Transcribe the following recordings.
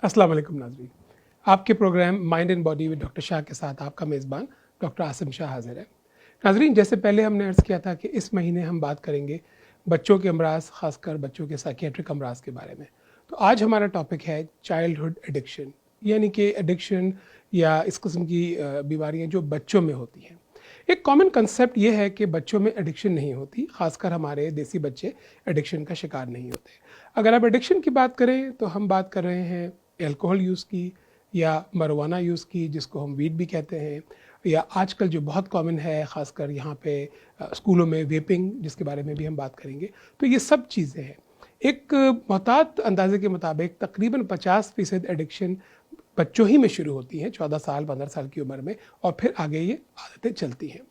अस्सलाम वालेकुम नाज़रीन, आपके program mind and body with doctor Shah के साथ आपका मेज़बान डॉक्टर आसिम शाह हाजिर है। नाज़रीन, जैसे पहले हमने अर्ज़ किया था कि इस महीने हम बात करेंगे बच्चों के अमराज, ख़ासकर बच्चों के साइकियाट्रिक अमराज के बारे में। तो आज हमारा टॉपिक है चाइल्डहुड एडिक्शन, यानी कि एडिक्शन या इस किस्म की बीमारियाँ जो बच्चों में होती हैं। एक कॉमन कंसेप्ट ये है कि बच्चों में एडिक्शन नहीं होती, ख़ासकर हमारे देसी बच्चे एडिक्शन का शिकार नहीं होते। अगर आप एडिक्शन की बात करें तो हम बात कर रहे हैं एल्कोहल यूज़ की या marijuana यूज़ की, जिसको हम वीड भी कहते हैं, या आजकल जो बहुत कॉमन है ख़ासकर यहाँ पे स्कूलों में वेपिंग, जिसके बारे में भी हम बात करेंगे। तो ये सब चीज़ें हैं। एक मोहतात अंदाजे के मुताबिक तकरीबन 50% एडिक्शन बच्चों ही में शुरू होती हैं, 14 साल 15 साल की उम्र में, और फिर आगे ये आदतें चलती हैं।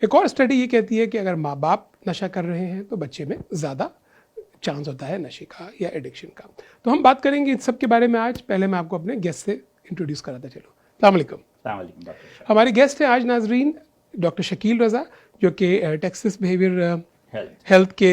एक और स्टडी ये कहती है कि अगर माँ बाप नशा कर रहे हैं तो बच्चे में ज़्यादा चांस होता है नशे का या एडिक्शन का। तो हम बात करेंगे इन सब के बारे में आज। पहले मैं आपको अपने गेस्ट से इंट्रोड्यूस कराता चलूँ। अस्सलाम वालेकुम। हमारे गेस्ट हैं आज नाजरीन डॉक्टर शकील रज़ा, जो कि टेक्सास बिहेवियर हेल्थ के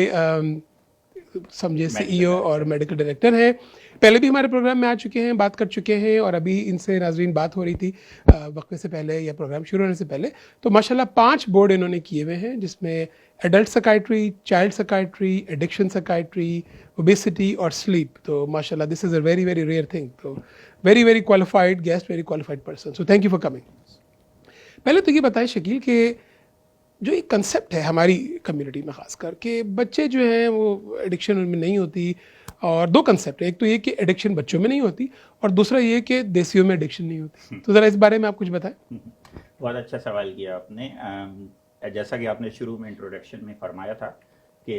समझे सीईओ और मेडिकल डायरेक्टर हैं। पहले भी हमारे प्रोग्राम में आ चुके हैं, बात कर चुके हैं, और अभी इनसे नाजरीन बात हो रही थी वक्फे से पहले या प्रोग्राम शुरू होने से पहले। तो माशाल्लाह 5 बोर्ड इन्होंने किए हुए हैं, जिसमें adult psychiatry, child psychiatry, addiction psychiatry, obesity और स्लीप। तो माशाल्लाह this is a very very rare thing. तो very very qualified guest, very qualified person, so thank you for coming. पहले तो ये बताएं शकील कि जो एक कंसेप्ट है हमारी कम्युनिटी में ख़ासकर कि बच्चे जो हैं वो एडिक्शन उनमें नहीं होती, और दो कंसेप्ट है, एक तो ये कि एडिक्शन बच्चों में नहीं होती, और दूसरा ये कि देसियों में एडिक्शन नहीं होती। तो ज़रा इस बारे में आप कुछ बताएं। बहुत अच्छा सवाल किया आपने। जैसा कि आपने शुरू में इंट्रोडक्शन में फरमाया था कि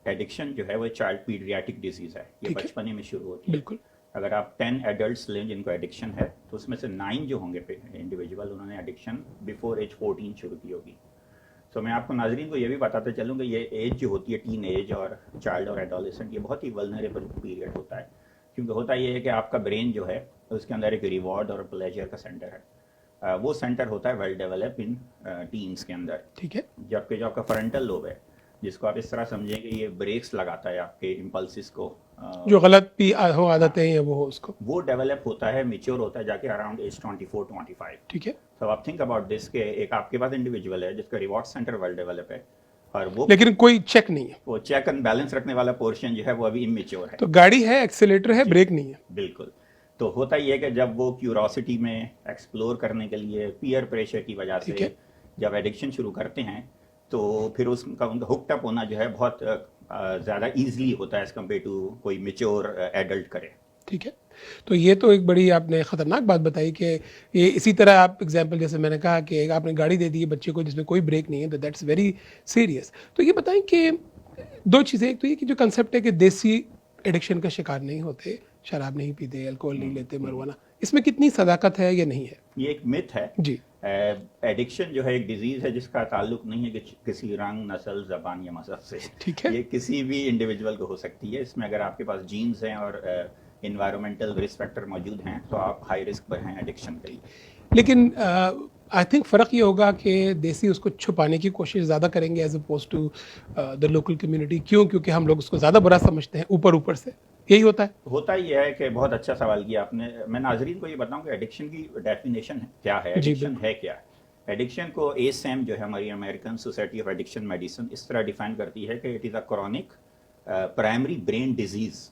एडिक्शन जो है वो चाइल्ड पीडियाट्रिक डिजीज़ है, ये बचपने में शुरू होती है। बिल्कुल। अगर आप 10 एडल्ट्स लें जिनको एडिक्शन है, तो उसमें से 9 जो होंगे इंडिविजुअल, उन्होंने एडिक्शन बिफोर एज 14 शुरू की होगी। तो मैं आपको नाजरीन को ये भी बताते चलूँ कि ये एज जो होती है, टीन एज और चाइल्ड और एडोलेसेंट, ये बहुत ही वल्नरेबल पीरियड होता है। क्योंकि होता ये है कि आपका ब्रेन जो है उसके अंदर एक रिवॉर्ड और प्लेजर का सेंटर है। वो सेंटर होता है वेल डेवलप इन टीन्स के अंदर। ठीक है। जबकि जो आपका फ्रंटल लोब है, जिसको आप इस तरह समझें कि ये ब्रेक्स लगाता है आपके इम्पल्सिस को, जो गलत भी हो आदतें हैं वो हो, उसको वो डेवलप होता है, मेच्योर होता है जाके अराउंड एज 24-25। ठीक है। तो आप थिंक अबाउट दिस के एक आपके पास इंडिविजुअल है जिसका रिवॉर्ड सेंटर वेल डेवलप है, और वो लेकिन कोई चेक नहीं है, वो चेक एंड बैलेंस रखने वाला पोर्शन जो है वो अभी इमेच्योर है। तो गाड़ी है, एक्सीलेटर है, ब्रेक नहीं है। बिल्कुल। तो होता ही है कि जब वो क्यूरोसिटी में एक्सप्लोर करने के लिए पीयर प्रेशर की वजह से जब एडिक्शन शुरू करते हैं, तो फिर उनका हुक्ड अप होना जो है बहुत ज़्यादा ईजिली होता है एज कम्पेयर टू कोई मेच्योर एडल्ट करे। ठीक है। तो ये तो एक बड़ी आपने ख़तरनाक बात बताई कि ये इसी तरह आप एग्जांपल जैसे मैंने कहा कि आपने गाड़ी दे दी है बच्चे को जिसमें कोई ब्रेक नहीं है, तो दैट्स वेरी सीरियस। तो ये बताएं कि दो चीज़ें, एक तो ये कि जो कंसेप्ट है कि देसी एडिक्शन का शिकार नहीं होते, शराब नहीं पीते, अल्कोहल नहीं लेते, marijuana, इसमें कितनी सदाकत है या नहीं है? ये एक मिथ है जी। एडिक्शन जो है एक डिजीज़ है जिसका ताल्लुक नहीं है कि किसी रंग, नस्ल, ज़बान या मज़हब से। ठीक है। ये किसी भी इंडिविजुअल को हो सकती है। इसमें अगर आपके पास जीन्स हैं और इन्वायरमेंटल रिस्क फैक्टर मौजूद हैं तो आप हाई रिस्क पर हैं एडिक्शन के लिए। लेकिन आई थिंक फ़र्क ये होगा कि देसी उसको छुपाने की कोशिश ज़्यादा करेंगे as opposed to the local community. क्यों? क्योंकि हम लोग उसको ज़्यादा बुरा समझते हैं ऊपर ऊपर से, यही होता है। होता ही है कि बहुत अच्छा सवाल किया आपने। मैं नाजरीन को ये बताऊं कि एडिक्शन की डेफिनेशन क्या है, एडिक्शन है क्या। एडिक्शन को एएसएम जो है हमारी American society of addiction medicine इस तरह डिफाइन करती है कि it is a chronic primary brain disease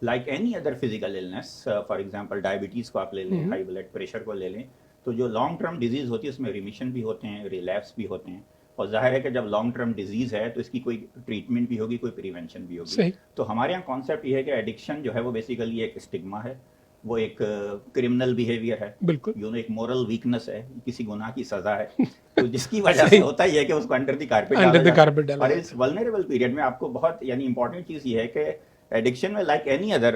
like any other physical illness. For example diabetes को आप ले लें, हाई ब्लड प्रेशर को ले लें, तो जो लॉन्ग टर्म डिजीज़ होती है उसमें रिमिशन भी होते हैं, रिलैप्स भी होते हैं, और जाहिर है कि जब लॉन्ग टर्म डिजीज़ है तो इसकी कोई ट्रीटमेंट भी होगी, कोई प्रिवेंशन भी होगी। तो हमारे यहाँ कॉन्सेप्ट ये है कि एडिक्शन जो है वो बेसिकली एक स्टिग्मा है, वो एक क्रिमिनल बिहेवियर है, बिल्कुल, एक मोरल वीकनेस है, किसी गुनाह की सजा है, तो जिसकी वजह से होता ही है कि उसको अंडर द कारपेट डाला। और इस वल्नरेबल पीरियड में आपको बहुत यानी इंपॉर्टेंट चीज़ ये है कि एडिक्शन में like any other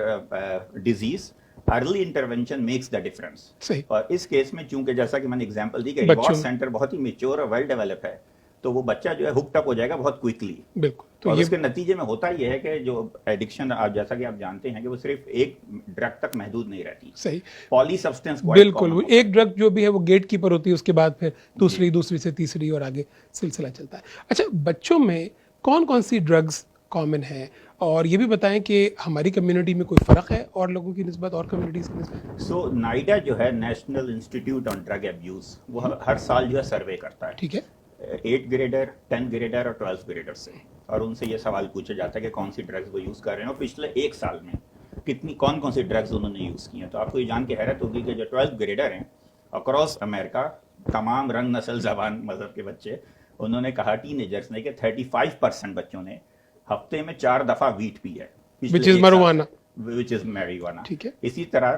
disease early intervention makes the difference. और इस केस में चूंकि जैसा कि मैंने एग्जांपल दी कि रिवॉर्ड सेंटर बहुत ही मेच्योर और वेल डेवलप है, तो वो बच्चा जो है हुक्ड अप हो जाएगा बहुत क्विकली। बिल्कुल। तो और उसके नतीजे में होता ये है कि जो एडिक्शन आप जैसा कि आप जानते हैं कि वो सिर्फ एक ड्रग तक महदूद नहीं रहती। सही। पॉली सब्सटेंस बिल्कुल, वो एक ड्रग जो भी है वो गेट कीपर होती है, उसके बाद फिर दूसरी से तीसरी और आगे सिलसिला चलता है। अच्छा, बच्चों में कौन कौन सी ड्रग्स कॉमन है और ये भी बताएं कि हमारी कम्युनिटी में कोई फ़र्क है और लोगों की निस्बत और कम्युनिटीज़ की निस्बत? सो नाइडा जो है national institute on drug abuse, वो हर साल जो है सर्वे करता है ठीक है। 8 ग्रेडर, 10 ग्रेडर और 12 ग्रेडर से, और उनसे ये सवाल पूछा जाता है कि कौन सी ड्रग्स वो यूज़ कर रहे हैं और पिछले एक साल में कितनी कौन कौन सी ड्रग्स उन्होंने यूज़ की हैं। तो आपको ये जान के हैरत होगी कि जो 12 ग्रेडर हैं अक्रॉस अमेरिका, तमाम रंग, नस्ल, जबान, मजहब के बच्चे, उन्होंने कहा टीनेजर्स ने कि 35% बच्चों ने हफ्ते में 4 दफ़ा वीट पी है, which is marijuana। Which is marijuana. ठीक है। इसी तरह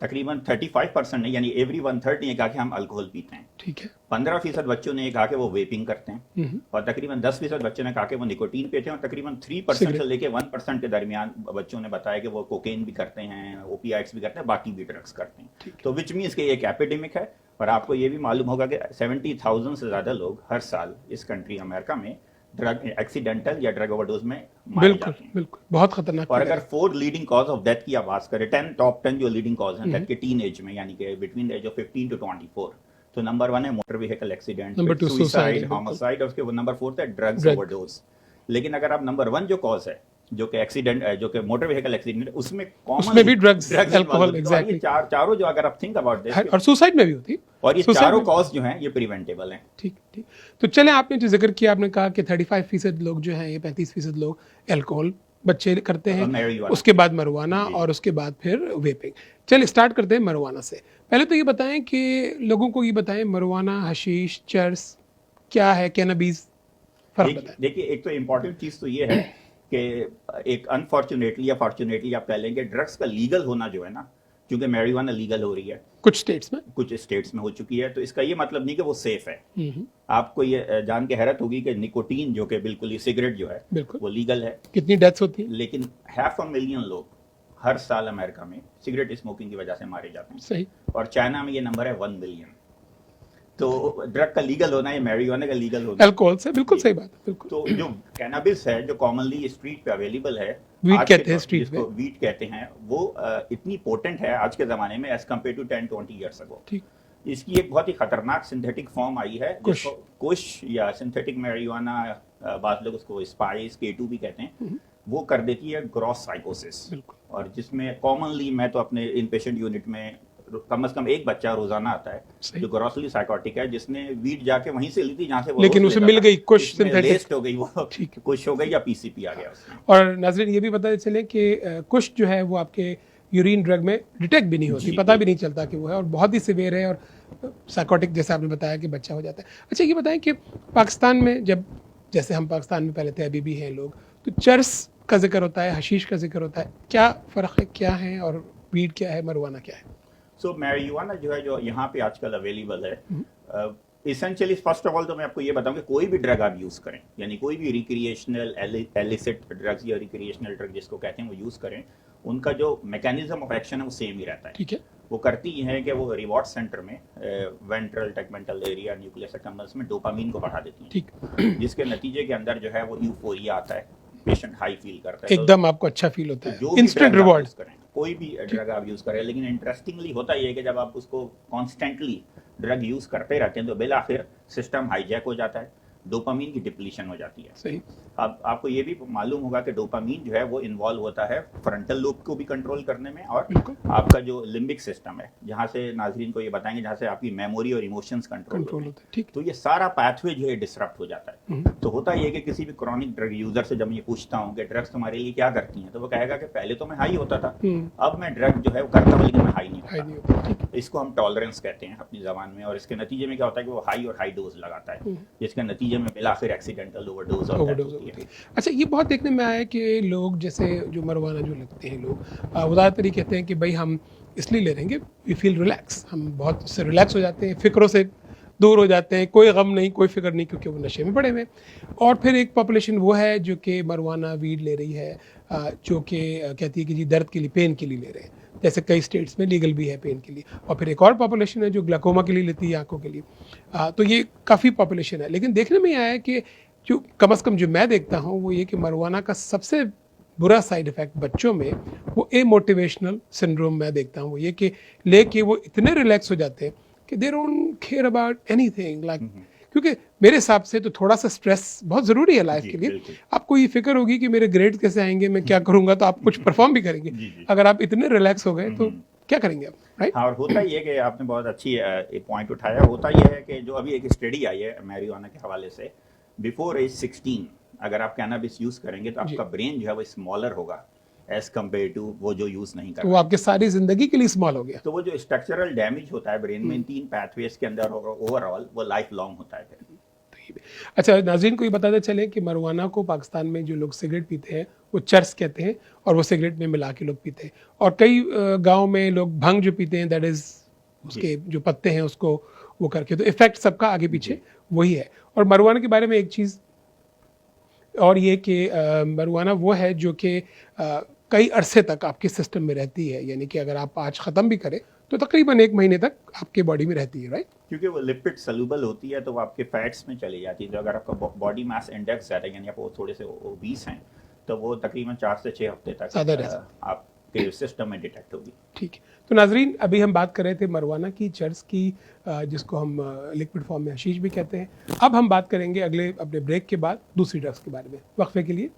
तकरीबन 35% ने, यानी एवरी 1/3 ने कहा कि हम अल्कोहल पीते हैं। ठीक है। 15% बच्चों ने कहा कि वो वेपिंग करते हैं, और तकरीबन 10% बच्चों ने कहा कि वो निकोटीन पीते हैं, और तकरीबन 3% से लेके 1% के दरमियान बच्चों ने बताया कि वो कोकेन भी करते हैं, ओपियाइड्स भी करते हैं, बाकी भी ड्रग्स करते हैं। तो विच मीन्स कि एक एपिडेमिक है। और आपको ये भी मालूम होगा कि 70,000 से ज्यादा लोग हर साल इस कंट्री अमेरिका में ड्रग एक्सीडेंटल या ड्रग ओवरडोज में मारे जाते हैं। बिल्कुल, बहुत खतरनाक। और अगर 4 लीडिंग कॉज ऑफ डेथ की आप बात करें, टॉप 10 जो लीडिंग कॉज हैं डेथ के टीन एज में, यानी कि between the age of 15 to 24, तो नंबर 1 है motor vehicle accident, number 2 suicide, homicide, और उसके नंबर 4 है ड्रग्स ओवरडोज। लेकिन अगर आप नंबर 1 जो कॉज है, जो कि एक्सीडेंट, जो कि मोटर व्हीकल एक्सीडेंट, उसमें भी ड्रग्स, अल्कोहल, एग्जैक्टली। चारों जो अगर आप थिंक अबाउट दिस, और सुसाइड में भी होती है, और ये चारों कॉज जो हैं ये प्रिवेंटेबल हैं। ठीक ठीक। तो चले, आपने जो जिक्र किया, आपने कहा कि 35% लोग जो हैं, ये 35% लोग अल्कोहल बच्चे करते हैं, उसके बाद मरवाना, और उसके बाद फिर वेपिंग। चलिए स्टार्ट करते हैं मरवाना से। पहले तो ये बताएं कि लोगों को ये बताएं, मरवाना, हशीश, चर्स क्या है, कैनबीज, फर्क बताएं। देखिए, एक तो इम्पोर्टेंट चीज़ तो ये है कि एक अनफॉर्चुनेटली या फॉर्चुनेटली आप कह लेंगे, ड्रग्स का लीगल होना जो है ना, क्योंकि मैरिजुआना लीगल हो रही है कुछ स्टेट्स में हो चुकी है, तो इसका ये मतलब नहीं कि वो सेफ है। आपको ये जान के हैरत होगी कि निकोटीन, जो कि बिल्कुल ही सिगरेट जो है, वो लीगल है। कितनी डेथ्स होती है? लेकिन 500,000 लोग हर साल अमेरिका में सिगरेट स्मोकिंग की वजह से मारे जाते हैं। सही। और चाइना में ये नंबर है 1 मिलियन। तो ड्रग का लीगल होना, ये मैरिजुआना का लीगल होना, अल्कोहल से बिल्कुल सही बात है। बिल्कुल। तो जो कैनबिस है, जो कॉमनली स्ट्रीट पे अवेलेबल है, वीट कहते हैं स्ट्रीट पे, वीट कहते हैं, वो इतनी पोटेंट है आज के जमाने में as compare to 10-20 years ago. ठीक। इसकी एक बहुत ही खतरनाक सिंथेटिक फॉर्म आई है, जिसको कुश या सिंथेटिक मैरिजुआना, बाद लोग उसको स्पाइस, K2 भी कहते हैं, वो कर देती है ग्रॉस साइकोसिस। और जिसमें कॉमनली, मैं तो अपने इन पेशेंट यूनिट में कम से कम एक बच्चा रोजाना आता है जो ग्रॉसली साइकोटिक है, जिसने वीट जाके वहीं से ली थी जहां से वो, लेकिन उसे मिल गई कुछ सिंथेटिक हो गई, वो ठीक कुछ हो गई या पीसीपी आ गया उसमें। और नाज़रीन ये भी पता चले कि कुछ जो है वो आपके यूरिन ड्रग में डिटेक्ट भी नहीं होती, पता भी नहीं चलता कि वो है, और बहुत ही सिवियर है, और साइकोटिक जैसे आपने बताया कि बच्चा हो जाता है। अच्छा, ये बताएं कि पाकिस्तान में, जब जैसे हम पाकिस्तान में पहले थे, अभी भी हैं लोग, तो चर्स का जिक्र होता है, हशीश का जिक्र होता है, क्या फ़र्क है, क्या है, और वीट क्या है, मरवाना क्या है? सो मैरिजुआना जो है, जो यहाँ पे आजकल अवेलेबल है, इसेंशियली फर्स्ट ऑफ ऑल तो मैं आपको ये बताऊं कि कोई भी ड्रग आप यूज़ करें, यानी कोई भी रिक्रिएशनल एलिसिट ड्रग्स या रिक्रिएशनल ड्रग जिसको कहते हैं, वो यूज़ करें, उनका जो मैकेनिज्म ऑफ एक्शन है वो सेम ही रहता है। ठीक है। वो करती है कि वो रिवॉर्ड सेंटर में, वेंट्रल टेगमेंटल एरिया, न्यूक्लियस एक्कम्बल्स में डोपामीन को बढ़ा देती है। ठीक। जिसके नतीजे के अंदर जो है वो यूफोरिया आता है, पेशेंट हाई फील करता है, एकदम आपको अच्छा फील होता है, जो इंस्टेंट रिवॉर्ड। कोई भी ड्रग आप यूज करें, लेकिन इंटरेस्टिंगली होता ये है कि जब आप उसको कॉन्स्टेंटली ड्रग यूज करते रहते हैं तो बिल आखिर सिस्टम हाईजैक हो जाता है, डोपामीन की डिप्लीशन हो जाती है। सही। अब आपको ये भी मालूम होगा कि डोपामीन जो है वो इन्वॉल्व होता है फ्रंटल लोब को भी कंट्रोल करने में, और आपका जो लिम्बिक सिस्टम है, जहाँ से नाजरीन को ये बताएंगे, जहाँ से आपकी मेमोरी और इमोशंस कंट्रोल होते हैं। ठीक। तो ये सारा पाथवे जो है डिसरप्ट हो जाता है। तो होता ये कि किसी भी क्रॉनिक ड्रग यूजर से जब मैं ये पूछता हूँ कि ड्रग्स तुम्हारे लिए क्या करती हैं, तो वो कहेगा कि पहले तो मैं हाई होता था, अब मैं ड्रग जो है वो करता हूँ, लेकिन मैं हाई नहीं होता। इसको हम टॉलरेंस कहते हैं अपनी जबान में, और इसके नतीजे में क्या होता है कि वो हाई और हाई डोज लगाता है, जिसके नतीजे में बिल आखिर एक्सीडेंटल ओवरडोज होती है। अच्छा, ये बहुत देखने में आया कि लोग, जैसे जो मरवाना जो लगते हैं लोग, वो ज़्यादातर ये कहते हैं कि भाई हम इसलिए ले लेंगे, वी फील रिलैक्स, हम बहुत से रिलैक्स हो जाते हैं, फिक्रों से दूर हो जाते हैं, कोई गम नहीं, कोई फिक्र नहीं, क्योंकि वो नशे में पड़े हुए। और फिर एक पॉपुलेशन वो है जो कि मरवाना, वीड ले रही है, जो कि कहती है कि जी दर्द के लिए, पेन के लिए ले रहे हैं, जैसे कई स्टेट्स में लीगल भी है पेन के लिए। और फिर एक और पॉपुलेशन है जो ग्लाकोमा के लिए लेती है, आंखों के लिए। तो ये काफ़ी पॉपुलेशन है। लेकिन देखने में आया है कि जो कम से कम जो मैं देखता हूँ वो ये कि मरवाना का सबसे बुरा साइड इफ़ेक्ट बच्चों में वो मोटिवेशनल सिंड्रोम मैं देखता हूँ, वो ये कि लेके वो इतने रिलैक्स हो जाते हैं कि they don't care about anything, like क्योंकि मेरे हिसाब से तो थोड़ा सा स्ट्रेस बहुत ज़रूरी है लाइफ जी, के लिए। बिल्कुल। आपको ये फिक्र होगी कि मेरे ग्रेड कैसे आएंगे, मैं क्या करूंगा, तो आप कुछ परफॉर्म भी करेंगे। जी, जी। अगर आप इतने रिलैक्स हो गए तो क्या करेंगे आप, राइट? हाँ, और होता ये है कि आपने बहुत अच्छी एक पॉइंट उठाया। होता ये है कि जो अभी एक स्टडी आई है मैरिजुआना के हवाले से, बिफोर एज 16 अगर आप कैनबिस यूज़ करेंगे तो जी। आपका ब्रेन जो है वो स्मॉलर होगा एज कम्पेयर टू वो जो यूज़ नहीं कर तो वो रहा है। आपके सारी जिंदगी के लिए स्मॉल हो गया। तो वो जो स्ट्रक्चरल डैमेज होता है ब्रेन में इन 3 पैथवेज के अंदर ओवरऑल, वो लाइफ लॉन्ग होता है फिर। अच्छा, नाज़रीन को ये बताते चलें कि मरुआना को पाकिस्तान में जो लोग सिगरेट पीते हैं वो चर्स कहते हैं, और वो सिगरेट में मिला के लोग पीते हैं। और कई गांव में लोग भंग जो पीते हैं, दैट इज़ उसके जो पत्ते हैं उसको वो करके, तो इफेक्ट सबका आगे पीछे वही है। और मरुआना के बारे में एक चीज़ और ये कि मरुआना वो है जो कि कई अरसे तक आपके सिस्टम में रहती है, यानी कि अगर आप आज ख़त्म भी करें तो तकरीबन 1 महीने तक आपके बॉडी में रहती है, राइट? क्योंकि वो लिपिड सॉल्युबल होती है तो वो आपके फैट्स में चली जाती है। तो अगर आपका बॉडी मास इंडेक्स ज़्यादा है, यानी आप वो थोड़े से ओबीस हैं, तो वो तकरीबन 4 से 6 हफ्ते तक ज़्यादा रह आपके सिस्टम में डिटेक्ट होगी। ठीक है। तो नाजरीन, अभी हम बात कर रहे थे मरुआना की, चर्स की, जिसको हम लिक्विड फॉर्म में हशीश भी कहते हैं। अब हम बात करेंगे अगले अपने ब्रेक के बाद दूसरी ड्रग्स के बारे में। वक्फे के लिए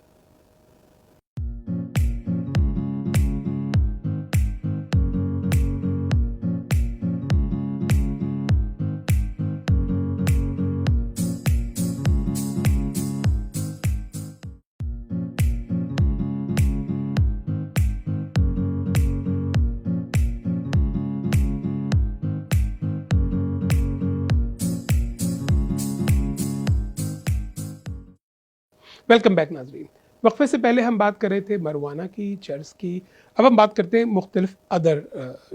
वेलकम बैक नाजरीन। वक्फे से पहले हम बात कर रहे थे मरुआना की, चर्स की। अब हम बात करते हैं मुख्तलिफ अदर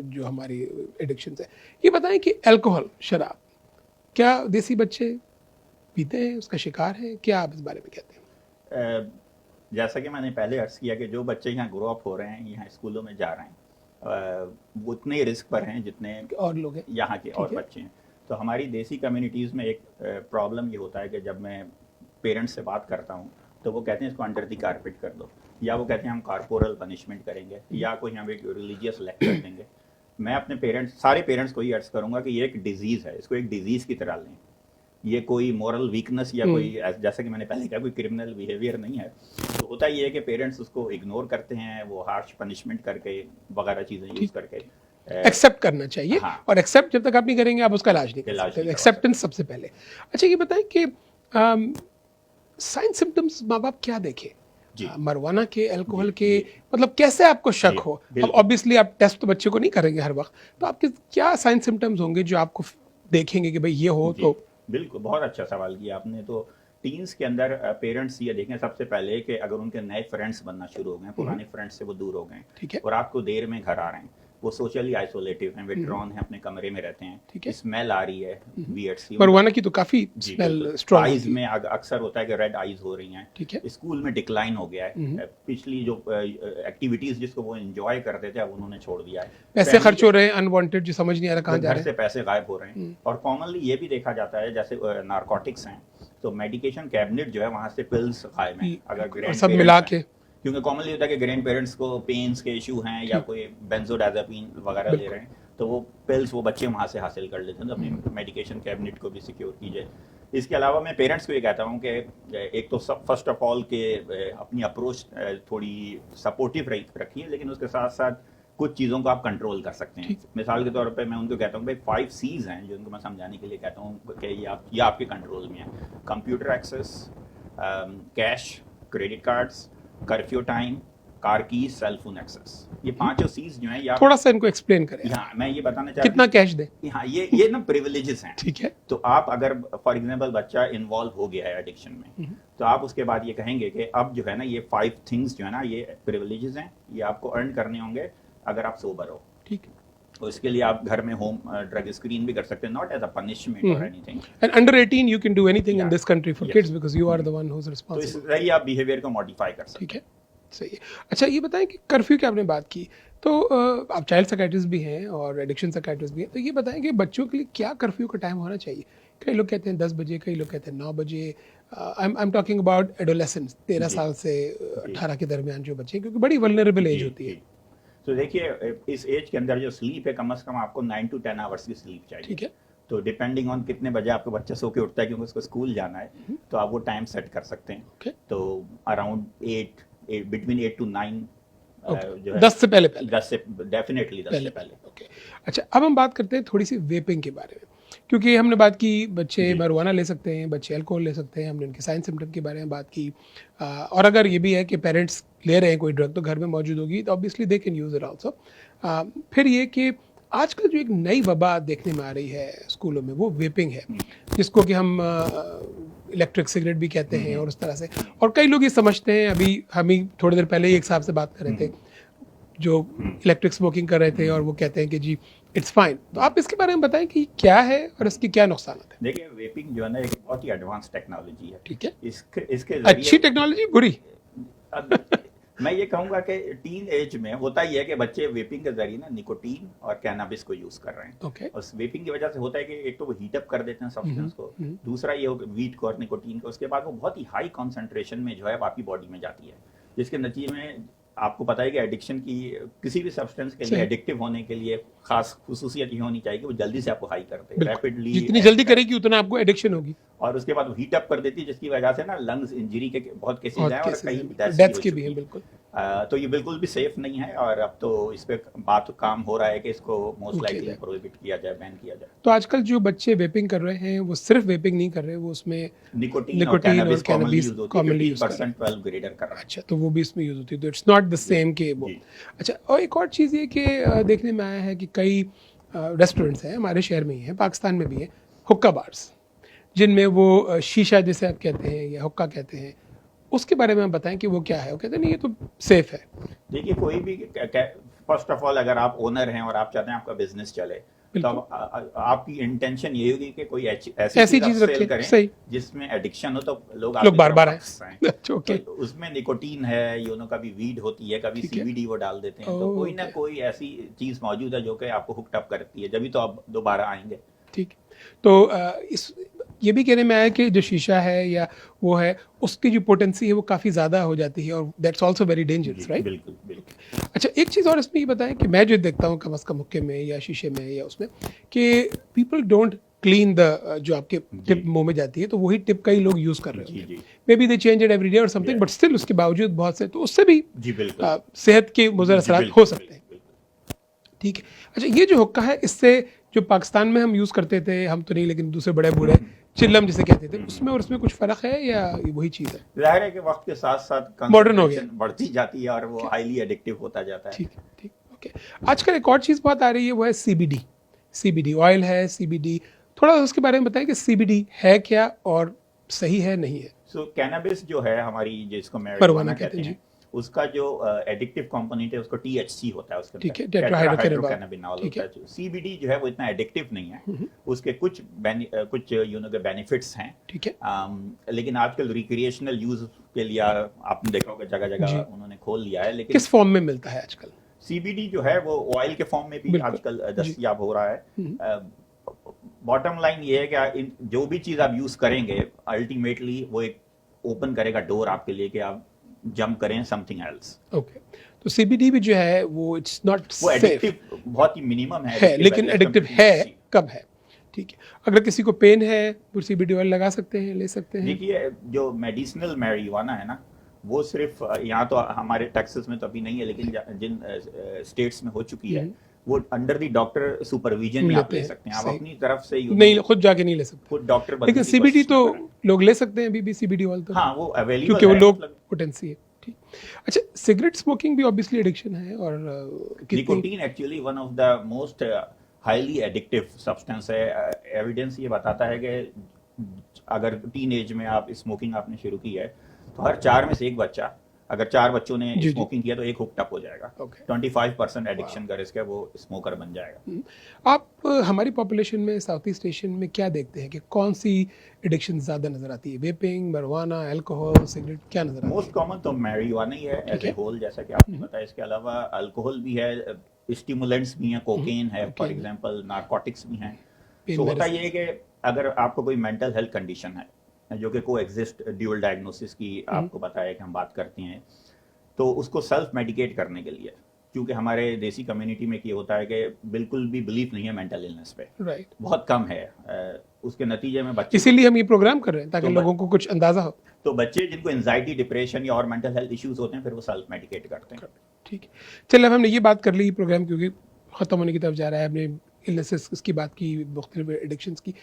जो हमारी एडिक्शन है। ये बताएं कि अल्कोहल, शराब, क्या देसी बच्चे पीते हैं, उसका शिकार है, क्या आप इस बारे में कहते हैं? जैसा कि मैंने पहले अर्ज किया कि जो बच्चे यहाँ ग्रो अप हो रहे हैं, यहाँ स्कूलों में जा रहे हैं, वो उतने रिस्क पर हैं जितने और लोग हैं यहाँ के और बच्चे हैं। तो हमारी देसी कम्युनिटीज़ में एक प्रॉब्लम ये होता है कि जब मैं पेरेंट्स से बात करता हूँ तो वो कहते हैं इसको अंडर द कारपेट कर दो, या वो कहते हैं हम कॉर्पोरल पनिशमेंट करेंगे, या कोई हमें रिलीजियस लेक्चर देंगे। मैं अपने सारे पेरेंट्स को ये अर्ज करूँगा कि ये एक डिजीज़ है, इसको एक डिजीज़ की तरह लें। ये कोई मॉरल वीकनेस या कोई, जैसा कि मैंने पहले कहा, कोई क्रिमिनल बिहेवियर नहीं है। तो होता ये है कि पेरेंट्स उसको इग्नोर करते हैं, वो हार्श पनिशमेंट करके वगैरह चीज़ें यूज़ करके एक्सेप्ट करना चाहिए। हाँ। और एक्सेप्ट जब तक आप नहीं करेंगे आप उसका इलाज नहीं कर इलाज सकते। नहीं करवा एक्सेप्टेंस सबसे पहले। अच्छा, ये बताएं कि साइन सिम्टम्स माँ बाप क्या देखे मरुआना के, अल्कोहल के, मतलब कैसे आपको शक हो? अब ऑब्वियसली आप टेस्ट तो बच्चे को नहीं करेंगे हर वक्त, तो आपके क्या साइन सिम्टम्स होंगे जो आपको देखेंगे कि भाई ये हो? तो बिल्कुल, बहुत अच्छा सवाल किया आपने। तो टीन्स के अंदर पेरेंट्स ये देखें सबसे पहले कि अगर उनके नए फ्रेंड्स बनना शुरू हो गए, पुराने फ्रेंड्स से वो दूर हो गए, ठीक है, और रात को देर में घर आ रहे हैं, वो सोशली आइसोलेटिव हैं, विथड्रॉन हैं, अपने कमरे में रहते हैं, ठीक है, स्मेल आ रही है वियर्ड सी, मरुआना की तो काफी स्मेल स्ट्रांग आईज में अक्सर होता है कि रेड आईज हो रही हैं, ठीक है, स्कूल में डिक्लाइन हो गया है, पिछली जो एक्टिविटीज जिसको वो एंजॉय करते थे अब उन्होंने छोड़ दिया है, पैसे खर्च हो रहे हैं अनवांटेड, जो समझ नहीं आ रहा कहाँ जा रहे हैं, घर से पैसे गायब हो रहे हैं। और कॉमनली ये भी देखा जाता है जैसे नारकोटिक्स हैं, तो मेडिकेशन कैबिनेट जो है वहाँ से पिल्स गायब हैं, अगर सब मिला के, क्योंकि कॉमनली होता है कि ग्रैंड पेरेंट्स को पेन्स के इशू हैं या कोई बेंजोडाज़ेपिन वगैरह ले रहे हैं, तो वो पिल्स वो बच्चे वहाँ से हासिल कर लेते हैं। तो अपनी मेडिकेशन कैबिनेट को भी सिक्योर कीजिए। इसके अलावा मैं पेरेंट्स को ये कहता हूँ कि एक तो सब फर्स्ट ऑफ ऑल के अपनी अप्रोच थोड़ी सपोर्टिव रखिए, लेकिन उसके साथ साथ कुछ चीज़ों को आप कंट्रोल कर सकते हैं। मिसाल के तौर पे मैं उनको कहता हूँ भाई 5 C's हैं जो उनको मैं समझाने के लिए कहता हूँ कि ये आपके कंट्रोल में है। Computer access, cash, credit cards, curfew time, car key, cell phone access, ये 5 C's जो हैं, थोड़ा सा इनको एक्सप्लेन करें। हाँ, मैं ये बताना चाहता हूँ कितना कैश दें। हाँ, ये ना प्रिविलेजेस हैं, ठीक है। तो आप अगर फॉर एग्जांपल बच्चा इन्वॉल्व हो गया है एडिक्शन में, तो आप उसके बाद ये कहेंगे कि अब जो है ना ये 5 थिंग्स जो है ना ये प्रिविलेजेस हैं, ये आपको अर्न करने होंगे अगर आप सोबर हो, ठीक है। तो इसके लिए आप घर में होम ड्रग स्क्रीन भी कर सकते हैं, नॉट एज अ पनिशमेंट और anything. And under 18 you can do anything in this country for kids because you are the one who is responsible. तो इस जरिए आप बिहेवियर को मॉडिफाई कर सकते हैं, ठीक है, सही है। अच्छा, ये बताएं कि कर्फ्यू की आपने बात की, तो आप चाइल्ड साइकियाट्रिस्ट भी हैं और एडिक्शन साइकियाट्रिस्ट भी हैं, तो ये बताएं कि बच्चों के लिए क्या कर्फ्यू का टाइम होना चाहिए? कई लोग कहते हैं 10 बजे, कई लोग कहते हैं 9 बजे। I am talking about adolescents, 13 साल से 18 के दरमियान जो बच्चे, क्योंकि बड़ी वल्नरेबल एज होती है। तो देखिए इस एज के अंदर जो स्लीप है, कम से कम आपको 9 to 10 आवर्स की स्लीप चाहिए, ठीक है। तो डिपेंडिंग ऑन कितने बजे आपका बच्चा सो के उठता है क्योंकि उसको स्कूल जाना है, तो आप वो टाइम सेट कर सकते हैं। Okay. तो अराउंड 8 बिटवीन 8 to 9 जो है 10 से पहले 10 से डेफिनेटली 10 से पहले। ओके। अच्छा, अब हम बात करते हैं थोड़ी सी वेपिंग के बारे में, क्योंकि हमने बात की बच्चे जी। marijuana ले सकते हैं, बच्चे अल्कोहल ले सकते हैं, हमने उनके साइन सिम्टम के बारे में बात की, और अगर ये भी है कि पेरेंट्स ले रहे हैं कोई ड्रग तो घर में मौजूद होगी, तो obviously they can use it also. फिर ये कि आजकल जो एक नई वबा देखने में आ रही है स्कूलों में, वो वेपिंग है, जिसको कि हम इलेक्ट्रिक सिगरेट भी कहते हैं और उस तरह से, और कई लोग ये समझते हैं, अभी हम ही थोड़ी देर पहले ही एक साहब से बात कर रहे थे जो इलेक्ट्रिक स्मोकिंग कर रहे थे, और वो कहते हैं कि जी इट्स फाइन। तो आप इसके बारे में बताएं कि क्या है और इसके क्या नुकसान है। देखिए, वेपिंग जो है ना एक बहुत ही एडवांस टेक्नोलॉजी है। ठीक है, इसके अच्छी टेक्नोलॉजी, बुरी? अब मैं ये कहूंगा कि टीन एज में होता ही है कि बच्चे वेपिंग के जरिए ना निकोटीन और कैनाबिस को यूज कर रहे हैं। ओके। और वेपिंग की वजह से होता है कि एक तो वो हीट अप कर देते हैं सब्सटेंस को, दूसरा ये वीट को और निकोटीन को, उसके बाद वो बहुत ही हाई कॉन्सेंट्रेशन में जो है आपकी बॉडी में जाती है, जिसके नतीजे में आपको पता है कि एडिक्शन की किसी भी सब्सटेंस के लिए एडिक्टिव होने के लिए खास खुसूसियत ये होनी चाहिए कि वो जल्दी से आपको हाई करते हैं, रैपिडली, जितनी जल्दी करेगी उतना आपको एडिक्शन होगी, और उसके बाद हीट अप कर देती है, जिसकी वजह से ना लंग्स इंजरी के बहुत केसेस हैं और कई डेथ्स के भी हैं। बिल्कुल। तो ये बिल्कुल भी सेफ नहीं है, और अब तो इस पे बात काम हो रहा है कि इसको मोस्ट लाइकली प्रोहिबिट किया जाए, बैन किया जाए। तो आजकल जो बच्चे वेपिंग कर रहे हैं वो सिर्फ वेपिंग नहीं कर रहे, वो उसमें निकोटीन और कैनाबिस कॉमनली यूज होती है, 50% 12 ग्रेडर कर रहा है। अच्छा, तो वो भी इसमें यूज होती है, तो इट्स नॉट द सेम के वो। अच्छा, और एक और चीज़ ये कि देखने में आया है कि कई रेस्टोरेंट्स हैं हमारे शहर में ही हैं, पाकिस्तान में भी हैं, हुक्का बार्स, जिनमें वो शीशा जिसे आप कहते हैं या हुक्का कहते हैं, उसके बारे में आप बताएं कि वो क्या है। वो कहते हैं नहीं, ये तो सेफ है। देखिए, कोई भी फर्स्ट ऑफ ऑल अगर आप ओनर हैं और आप चाहते हैं आपका बिजनेस चले, तो आपकी इंटेंशन ये होगी कि कोई ऐसी चीज सेल करें जिसमें एडिक्शन हो, तो लोग बार बार आए। तो उसमें निकोटीन है, कभी वीड होती है, कभी सीबीडी वो डाल देते हैं, तो कोई ना कोई ऐसी चीज मौजूद है जो कि आपको हुक्ड अप करती है, जब तो आप दोबारा आएंगे। ठीक, तो इस ये भी कहने में आया कि जो शीशा है या वो है, उसकी जो पोटेंसी है वो काफ़ी ज़्यादा हो जाती है, और that's also very dangerous, right? बिल्कुल बिल्कुल। अच्छा, एक चीज़ और इसमें ये बताएं कि मैं जो देखता हूँ कम अज़ कम हुक्के में या शीशे में या उसमें, कि पीपल डोंट क्लीन द जो आपके टिप मुंह में जाती है, तो वही टिप कई लोग यूज़ कर रहे हैं, may be they change it every day और समथिंग, बट स्टिल उसके बावजूद बहुत से, तो उससे भी सेहत के मुज़र असरात हो सकते हैं। ठीक है। अच्छा, ये जो हुक्का है, इससे जो पाकिस्तान में हम यूज़ करते थे, हम तो नहीं लेकिन दूसरे बड़े बूढ़े चिल्लम जिसे कहते थे, उसमें और उसमें कुछ फर्क है या वही चीज़ है? जाहिर है कि वक्त के साथ साथ मॉडर्न हो गया, बढ़ती जाती है और वो हाईली एडिक्टिव होता जाता है। ठीक है, ठीक, ओके। आजकल एक और चीज़ बहुत आ रही है, वो है सीबीडी। सीबीडी ऑयल है, सीबीडी, थोड़ा उसके बारे में बताएं कि सीबीडी है क्या और सही है नहीं है। सो कैनाबिस जो है हमारी, जिसको marijuana कहते हैं, उसका जो एडिक्टिव कंपोनेंट है उसको THC होता है, उसके ठीक है, टेट्राहाइड्रोकैनाबिनॉल होता है। CBD जो है वो इतना एडिक्टिव नहीं है, उसके कुछ के बेनिफिट्स हैं, ठीक है, लेकिन आजकल रिक्रिएशनल यूज के लिए आपने देखा होगा जगह जगह उन्होंने खोल लिया है। लेकिन किस फॉर्म में मिलता है आजकल? CBD जो है वो ऑयल के फॉर्म में भी आजकल दस्तयाब हो रहा है। बॉटम लाइन ये है कि जो भी चीज आप यूज करेंगे, अल्टीमेटली वो एक ओपन करेगा डोर आपके लिए कि आप जंप करें समथिंग एल्स। ओके, तो सीबीडी भी जो है वो इट्स नॉट वो एडिक्टिव बहुत ही मिनिमम है, लेकिन एडिक्टिव है कब है? ठीक है, अगर किसी को पेन है वो सीबीडी ऑयल लगा सकते हैं, ले सकते हैं? देखिए, जो मेडिसिनल मैरिजुआना है ना, वो सिर्फ यहाँ तो हमारे टेक्सास में तो अभी नहीं है, लेकिन जिन स्टेट्स में हो चुकी है, वो अंडर द डॉक्टर सुपरविजन में आप ले सकते हैं। आप अपनी तरफ से नहीं, खुद जाके नहीं ले सकते, खुद डॉक्टर। लेकिन सीबीडी तो लोग ले सकते हैं अभी भी, सीबीडी ऑयल तो हाँ, वो अवेलेबल क्योंकि वो लोग पोटेंसी है। ठीक, अच्छा, सिगरेट स्मोकिंग भी ऑब्वियसली एडिक्शन है, और nicotine actually one of the most highly addictive substance है। एविडेंस ये बताता है कि अगर टीन एज में आप स्मोकिंग आपने शुरू की है, तो हर 4 में से एक बच्चा, अगर 4 बच्चों ने स्मोकिंग किया तो एक हुक्ड अप हो जाएगा। 25% एडिक्शन का रिस्क है, वो स्मोकर बन जाएगा। आप हमारी पॉपुलेशन में साउथ ईस्ट एशियन में क्या देखते हैं कि कौन सी एडिक्शन ज्यादा नजर आती है? वेपिंग, marijuana, अल्कोहल, सिगरेट, क्या नजर आता है? मोस्ट कॉमन तो marijuana ही है एज ए होल, जैसा कि आपने बताया। इसके अलावा अल्कोहल भी है, स्टिमुलेंट्स भी हैं, कोकेन है फॉर एग्जांपल, नारकोटिक्स भी हैं। तो होता ये है कि अगर आपको कोई मेंटल हेल्थ कंडीशन है जो कि को एग्जिस्ट, ड्यूअल डायग्नोसिस की आपको पता है कि हम बात करते हैं, तो उसको सेल्फ मेडिकेट करने के लिए क्योंकि हमारे देसी कम्युनिटी में ये होता है कि बिल्कुल भी बिलीफ नहीं है मेंटल इलनेस पे, राइट, बहुत कम है। उसके नतीजे में बच्चे, इसीलिए हम ये प्रोग्राम कर रहे हैं ताकि तो लोगों को कुछ अंदाजा हो। तो बच्चे जिनको एंजाइटी, डिप्रेशन या और मेंटल हेल्थ इश्यूज होते हैं, फिर वो सेल्फ मेडिकेट करते हैं। ठीक है, चलिए अब हमने ये बात कर ली, प्रोग्राम क्योंकि ख़त्म होने की तरफ जा रहा है, हमने इलनेसेस की बात की, मुख्तलिफ एडिक्शंस की,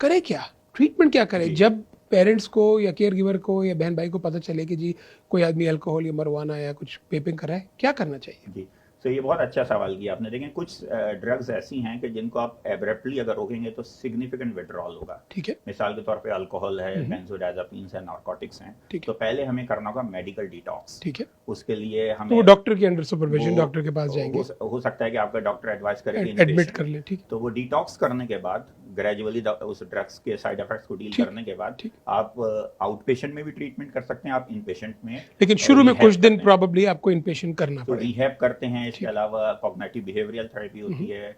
करे क्या, ट्रीटमेंट क्या करें जब पेरेंट्स को या केयर गिवर को या बहन भाई को पता चले कि जी कोई आदमी अल्कोहल या मरवाना या कुछ वेपिंग कर रहा है, क्या करना चाहिए? जी, तो ये बहुत अच्छा सवाल किया आपने। देखें, कुछ ड्रग्स ऐसी हैं कि जिनको आप एब्रप्टली अगर रोकेंगे तो सिग्निफिकेंट विड्रॉल होगा। ठीक है, मिसाल के तौर पे अल्कोहल है, बेंजोडाइजापीन्स है, नारकोटिक्स हैं। ठीक है। तो पहले हमें करना होगा मेडिकल डिटॉक्स। ठीक है, उसके लिए तो हमें वो डॉक्टर के अंडर सुपरविजन, डॉक्टर के पास जाएंगे, हो सकता है कि आपका डॉक्टर एडवाइस करे कि एडमिट inpatient। कर लें। ठीक, तो वो डिटॉक्स करने के बाद ग्रेजुअली उस ड्रग्स के साइड इफेक्ट्स को डील ठीक, करने के बाद ठीक। आप आउट पेशेंट में भी ट्रीटमेंट कर सकते हैं, आप इन पेशेंट में, लेकिन शुरू में rehab कुछ दिन करते हैं। प्रॉबेबली आपको इनपेशेंट करना तो पड़ेगा। रिहैब करते हैं। इसके अलावा कॉग्निटिव बिहेवियरल थेरेपी होती है,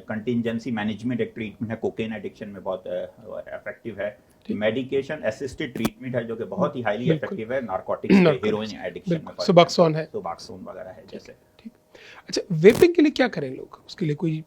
कंटिजेंसी मैनेजमेंट एक ट्रीटमेंट है, कोकेन एडिक्शन में बहुत इफेक्टिव है। मेडिकेशन असिस्टेड ट्रीटमेंट है जो कि बहुत ही हाईली बिल्कुल। इफेक्टिव है नारकोटिक्स के, हेरोइन एडिक्शन में, बिल्कुल, सुबॉक्सोन है। सुबॉक्सोन वगैरह है जैसे। ठीक, अच्छा, वेपिंग के लिए क्या करें लोग? उसके लिए कोई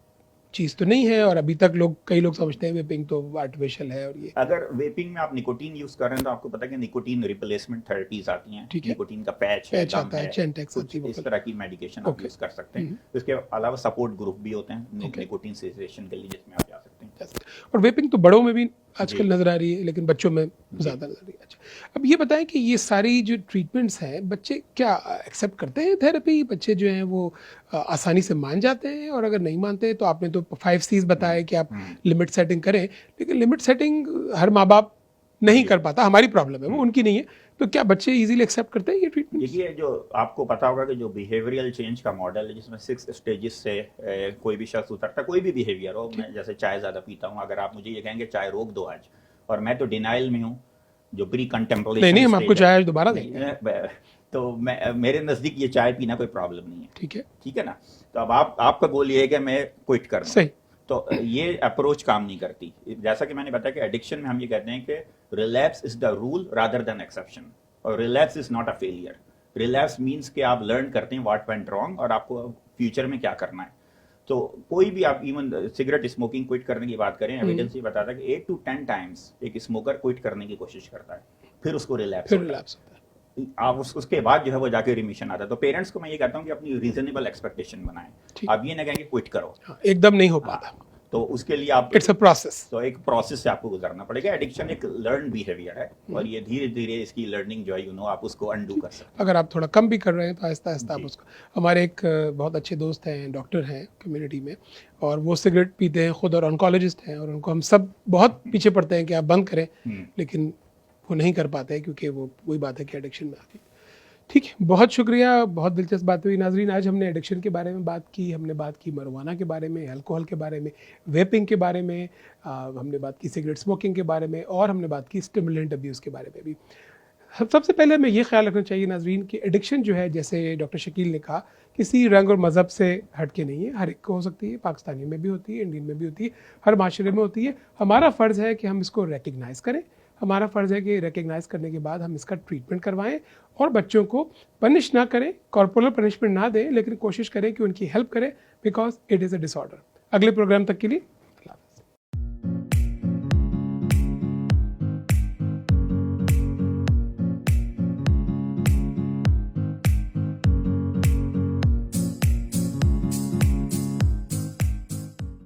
चीज़ तो नहीं है, और अभी तक कई लोग समझते हैं वेपिंग तो आर्टिफिशियल है, और ये अगर वेपिंग में आप निकोटीन यूज कर रहे हैं तो आपको पता है कि निकोटीन रिप्लेसमेंट थेरेपीज आती हैं। ठीक है। निकोटीन का पैच है, पैच गम आता है, है, चेंटेक्स कुछ आती है, इस तरह की मेडिकेशन आप यूज कर सकते हैं। इसके अलावा सपोर्ट ग्रुप भी होते हैं निकोटीन सेसेशन के लिए, जिसमें आप जा सकते हैं। और वेपिंग तो बड़ों में भी आजकल नजर आ रही है, लेकिन बच्चों में ज़्यादा नजर आ रही है। अच्छा, अब ये बताएं कि ये सारी जो ट्रीटमेंट्स हैं, बच्चे क्या एक्सेप्ट करते हैं थेरेपी? बच्चे जो हैं वो आसानी से मान जाते हैं? और अगर नहीं मानते हैं तो आपने तो 5 C's बताया कि आप लिमिट सेटिंग करें, लेकिन लिमिट सेटिंग हर माँ बाप नहीं कर पाता, हमारी प्रॉब्लम है, वो उनकी नहीं है। तो क्या बच्चे इजीली एक्सेप्ट करते हैं ये ट्रीटमेंट? देखिए, जो आपको पता होगा कि जो बिहेवियरल चेंज का मॉडल है, जिसमें 6 स्टेजेस से कोई भी शख्स उतरता, कोई भी बिहेवियर हो, मैं जैसे चाय ज़्यादा पीता हूँ, अगर आप मुझे ये कहेंगे चाय रोक दो आज, और मैं तो डिनाइल में हूँ, जो प्री कंटेम्पलेशन, नहीं, हम आपको चाय आज दोबारा देंगे, तो मेरे नज़दीक ये चाय पीना कोई प्रॉब्लम नहीं है। ठीक है ना? तो अब आपका गोल ये है कि मैं क्विट कर दूं। सही। तो ये अप्रोच काम नहीं करती। जैसा कि मैंने बताया कि एडिक्शन में हम ये कहते हैं कि relapse is the rule rather than exception, और relapse is not a failure. Relapse means कि आप लर्न करते हैं व्हाट वेंट रॉन्ग और आपको फ्यूचर में क्या करना है। तो कोई भी आप इवन सिगरेट स्मोकिंग क्विट करने की बात करें, एविडेंस ये बताता है कि 8 to 10 टाइम्स एक स्मोकर क्विट करने की कोशिश करता है, फिर उसको रिलैप्स होता है। आप उसके बाद जो है वो जाके रिमिशन आता है। तो पेरेंट्स को मैं ये कहता हूँ कि अपनी रीजनेबल एक्सपेक्टेशन बनाएं। आप ये ना कहेंगे क्विट करो, एकदम नहीं हो पाता। तो उसके लिए आप, इट्स अ प्रोसेस, तो एक प्रोसेस से आपको गुजरना पड़ेगा। एडिक्शन एक लर्न बिहेवियर है, और ये धीरे धीरे इसकी लर्निंग जो है आप उसको अनडू कर सकते हैं। अगर आप थोड़ा कम भी कर रहे हैं तो आहिस्ता आहिस्ता आप उसको। हमारे एक बहुत अच्छे दोस्त हैं, डॉक्टर हैं कम्युनिटी में, और वो सिगरेट पीते हैं खुद और ऑन्कोलॉजिस्ट हैं, और उनको हम सब बहुत पीछे पड़ते हैं कि आप बंद करें, लेकिन वो नहीं कर पाते हैं क्योंकि वो वही बात है कि एडिक्शन में आती है। ठीक है, बहुत शुक्रिया, बहुत दिलचस्प बात हुई। नाजरीन, आज हमने एडिक्शन के बारे में बात की, हमने बात की मरवाना के बारे में, अल्कोहल के बारे में, वेपिंग के बारे में, हमने बात की सिगरेट स्मोकिंग के बारे में, और हमने बात की स्टिमुलेंट अब्यूज़ के बारे में भी। सबसे पहले हमें ये ख्याल रखना चाहिए नाजरीन कि एडिक्शन जो है, जैसे डॉक्टर शकील ने कहा, किसी रंग और मज़हब से हट के नहीं है, हर एक को हो सकती है, पाकिस्तानी में भी होती है, इंडियन में भी होती है, हर माशरे में होती है। हमारा फ़र्ज़ है कि हम इसको रिकग्नाइज़ करें, हमारा फ़र्ज़ है कि रिकग्नाइज़ करने के बाद हम इसका ट्रीटमेंट करवाएं, और बच्चों को पनिश ना करें, कॉर्पोरल पनिशमेंट ना दें, लेकिन कोशिश करें कि उनकी हेल्प करें, because it is a disorder. अगले प्रोग्राम तक के लिए